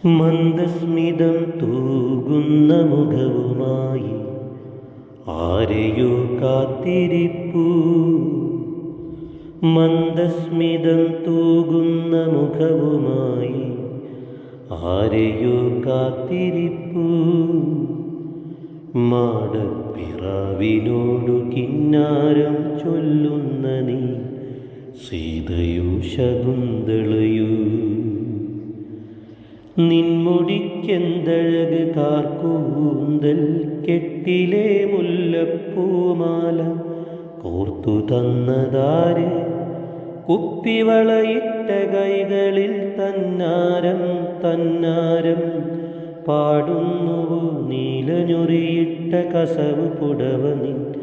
മന്ദസ്മിതം തൂകുന്ന മുഖവുമായി ആരെയോ കാത്തിരിപ്പൂ. മന്ദസ്മിതം തൂകുന്ന മുഖവുമായി ആരെയോ കാത്തിരിപ്പൂ. മാടപ്പിറാവിനോടു കിന്നാരം ചൊല്ലുന്ന നീ സീതയോ ശകുന്തളയോ? നിൻമുടിക്കെന്തഴക് കാർക്കൂന്തൽ കെട്ടിലെ മുല്ലപ്പൂമാല കോർത്തു തന്നതാര്? കുപ്പിവളയിട്ട കൈകളിൽ തന്നാരം തന്നാരം പാടുന്നുവോ? നീലഞ്ഞൊറിയിട്ട കസവ് പുടവ നിൻ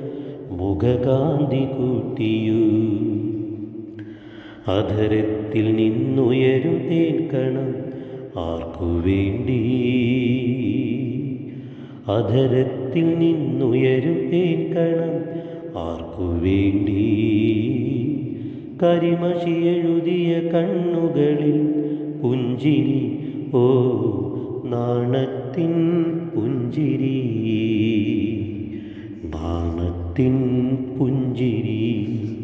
മുഖകാന്തി കൂട്ടിയൂ. അധരത്തിൽ നിന്നുയരും തേൻകണം ആർക്കു വേണ്ടി? അധരത്തിൽ നിന്നുയരും തേൻകണം ആർക്കു വേണ്ടി? കരിമഷി എഴുതിയ കണ്ണുകളിൽ പുഞ്ചിരി, ഓ നാണത്തിൻ പുഞ്ചിരി, നാണത്തിൻ പുഞ്ചിരി.